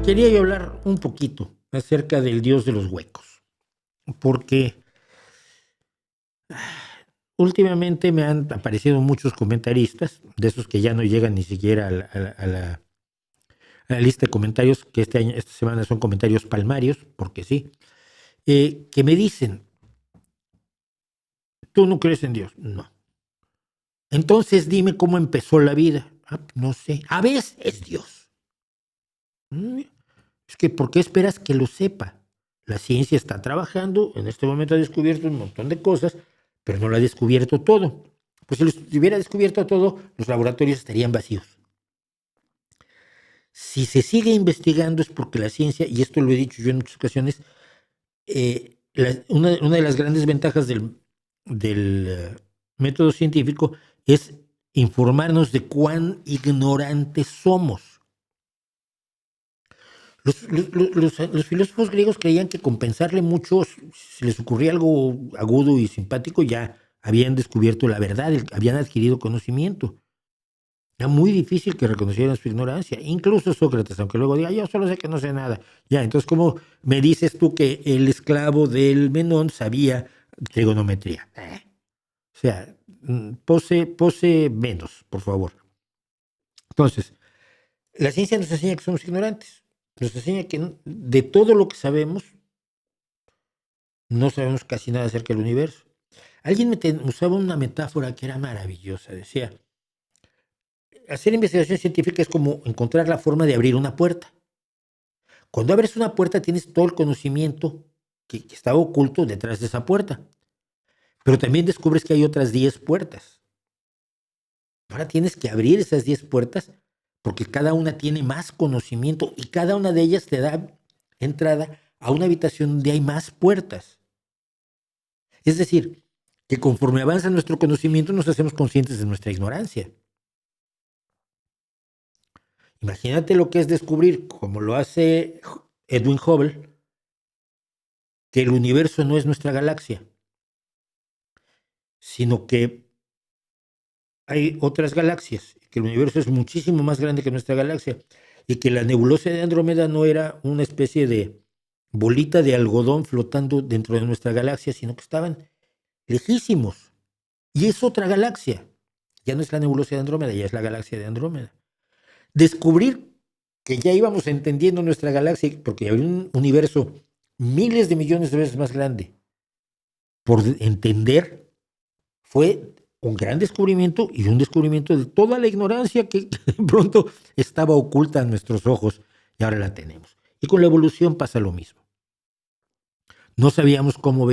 Quería yo hablar un poquito acerca del Dios de los huecos, porque últimamente me han aparecido muchos comentaristas, de esos que ya no llegan ni siquiera a la lista de comentarios, que esta semana son comentarios palmarios, porque sí, que me dicen, ¿tú no crees en Dios? No. Entonces dime cómo empezó la vida. Ah, no sé. A veces es Dios. Es que, ¿por qué esperas que lo sepa? La ciencia está trabajando, en este momento ha descubierto un montón de cosas, pero no lo ha descubierto todo. Pues si lo hubiera descubierto todo, los laboratorios estarían vacíos. Si se sigue investigando es porque la ciencia, y esto lo he dicho yo en muchas ocasiones, una de las grandes ventajas del método científico es informarnos de cuán ignorantes somos. Los filósofos griegos creían que con pensarle mucho, si les ocurría algo agudo y simpático, ya habían descubierto la verdad, habían adquirido conocimiento. Era muy difícil que reconocieran su ignorancia. Incluso Sócrates, aunque luego diga, yo solo sé que no sé nada. Ya, entonces, ¿cómo me dices tú que el esclavo del Menón sabía trigonometría? O sea, pose menos, por favor. Entonces, la ciencia nos enseña que somos ignorantes. Nos enseña que de todo lo que sabemos, no sabemos casi nada acerca del universo. Alguien usaba una metáfora que era maravillosa. Decía, hacer investigación científica es como encontrar la forma de abrir una puerta. Cuando abres una puerta tienes todo el conocimiento que estaba oculto detrás de esa puerta. Pero también descubres que hay otras 10 puertas. Ahora tienes que abrir esas 10 puertas porque cada una tiene más conocimiento y cada una de ellas te da entrada a una habitación donde hay más puertas. Es decir, que conforme avanza nuestro conocimiento nos hacemos conscientes de nuestra ignorancia. Imagínate lo que es descubrir, como lo hace Edwin Hubble, que el universo no es nuestra galaxia, sino que hay otras galaxias, que el universo es muchísimo más grande que nuestra galaxia y que la nebulosa de Andrómeda no era una especie de bolita de algodón flotando dentro de nuestra galaxia, sino que estaban lejísimos. Y es otra galaxia. Ya no es la nebulosa de Andrómeda, ya es la galaxia de Andrómeda. Descubrir que ya íbamos entendiendo nuestra galaxia, porque había un universo miles de millones de veces más grande, por entender, fue un gran descubrimiento y un descubrimiento de toda la ignorancia que de pronto estaba oculta a nuestros ojos y ahora la tenemos. Y con la evolución pasa lo mismo. No sabíamos cómo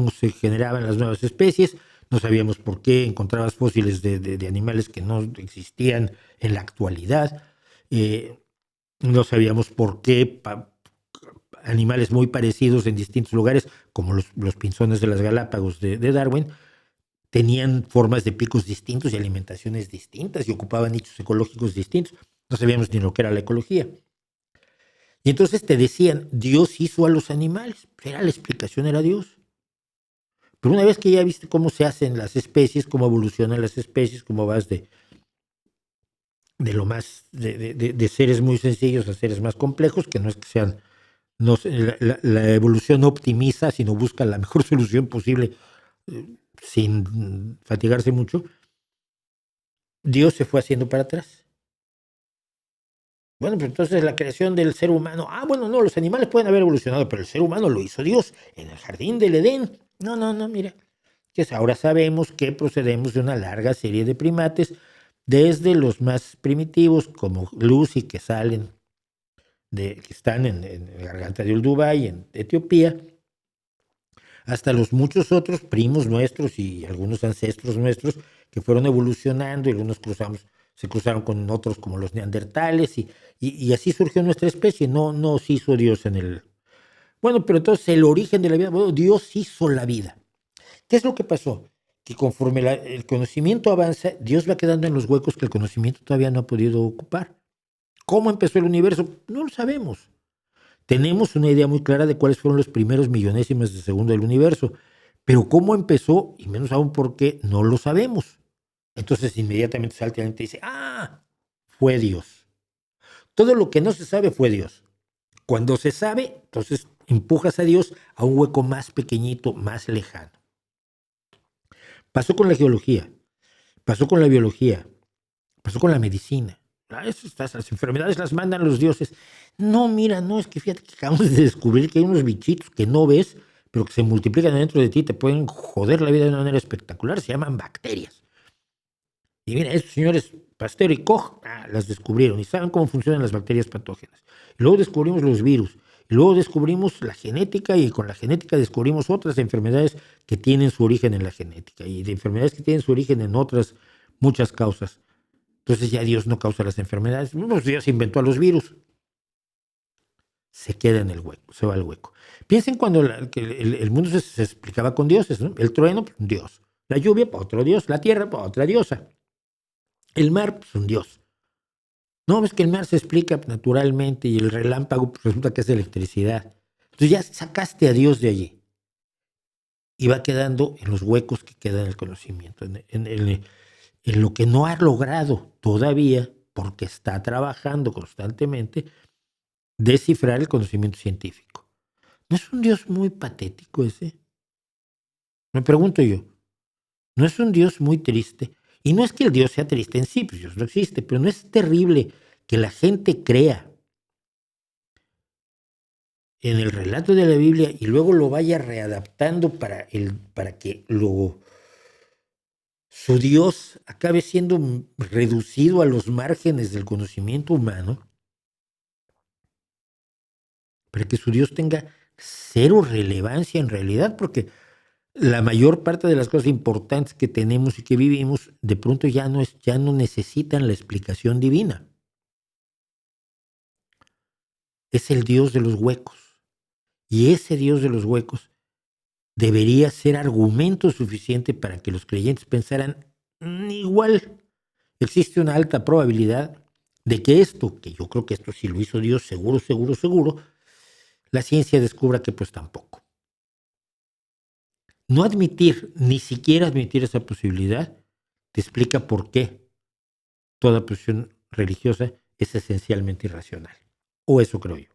se generaban las nuevas especies, no sabíamos por qué encontrabas fósiles de animales que no existían en la actualidad, no sabíamos por qué animales muy parecidos en distintos lugares, como los pinzones de las Galápagos de Darwin, tenían formas de picos distintos y alimentaciones distintas y ocupaban nichos ecológicos distintos. No sabíamos ni lo que era la ecología. Y entonces te decían, Dios hizo a los animales. Era la explicación, era Dios. Pero una vez que ya viste cómo se hacen las especies, cómo evolucionan las especies, cómo vas de lo más, de seres muy sencillos a seres más complejos, que no es que sean, no, la evolución no optimiza, sino busca la mejor solución posible sin fatigarse mucho, Dios se fue haciendo para atrás. Bueno, pero entonces la creación del ser humano, bueno, no, los animales pueden haber evolucionado, pero el ser humano lo hizo Dios en el jardín del Edén. No, mira, que ahora sabemos que procedemos de una larga serie de primates, desde los más primitivos como Lucy, que salen que están en la garganta de Olduvai, en Etiopía, hasta los muchos otros primos nuestros y algunos ancestros nuestros que fueron evolucionando y algunos se cruzaron con otros como los neandertales y así surgió nuestra especie. No nos hizo Dios en el... Bueno, pero entonces el origen de la vida, bueno, Dios hizo la vida. ¿Qué es lo que pasó? Que conforme el conocimiento avanza, Dios va quedando en los huecos que el conocimiento todavía no ha podido ocupar. ¿Cómo empezó el universo? No lo sabemos. Tenemos una idea muy clara de cuáles fueron los primeros millonésimas de segundo del universo, pero cómo empezó, y menos aún por qué, no lo sabemos. Entonces inmediatamente salta alguien y te dice, fue Dios. Todo lo que no se sabe fue Dios. Cuando se sabe, entonces empujas a Dios a un hueco más pequeñito, más lejano. Pasó con la geología, pasó con la biología, pasó con la medicina. Las enfermedades las mandan los dioses. No, mira, no, es que fíjate que acabamos de descubrir que hay unos bichitos que no ves, pero que se multiplican dentro de ti y te pueden joder la vida de una manera espectacular. Se llaman bacterias. Y mira, estos señores Pasteur y Koch las descubrieron y saben cómo funcionan las bacterias patógenas. Y luego descubrimos los virus. Y luego descubrimos la genética y con la genética descubrimos otras enfermedades que tienen su origen en la genética y de enfermedades que tienen su origen en otras muchas causas. Entonces ya Dios no causa las enfermedades. Pues Dios inventó a los virus. Se queda en el hueco, se va al hueco. Piensen cuando que el mundo se explicaba con dioses, ¿no? El trueno, pues, un dios. La lluvia, para otro dios. La tierra, para otra diosa. El mar, pues un dios. No, ves que el mar se explica naturalmente y el relámpago pues, resulta que es electricidad. Entonces ya sacaste a Dios de allí. Y va quedando en los huecos que queda en el conocimiento, en lo que no ha logrado todavía, porque está trabajando constantemente, descifrar el conocimiento científico. ¿No es un Dios muy patético ese? Me pregunto yo. ¿No es un Dios muy triste? Y no es que el Dios sea triste en sí, pues Dios no existe, pero no es terrible que la gente crea en el relato de la Biblia y luego lo vaya readaptando para que su Dios acabe siendo reducido a los márgenes del conocimiento humano, para que su Dios tenga cero relevancia en realidad, porque la mayor parte de las cosas importantes que tenemos y que vivimos, de pronto ya no necesitan la explicación divina. Es el Dios de los huecos. Y ese Dios de los huecos debería ser argumento suficiente para que los creyentes pensaran, igual existe una alta probabilidad de que esto, que yo creo que esto sí lo hizo Dios, seguro, seguro, seguro, la ciencia descubra que pues tampoco. No admitir, ni siquiera admitir esa posibilidad, te explica por qué toda posición religiosa es esencialmente irracional. O eso creo yo.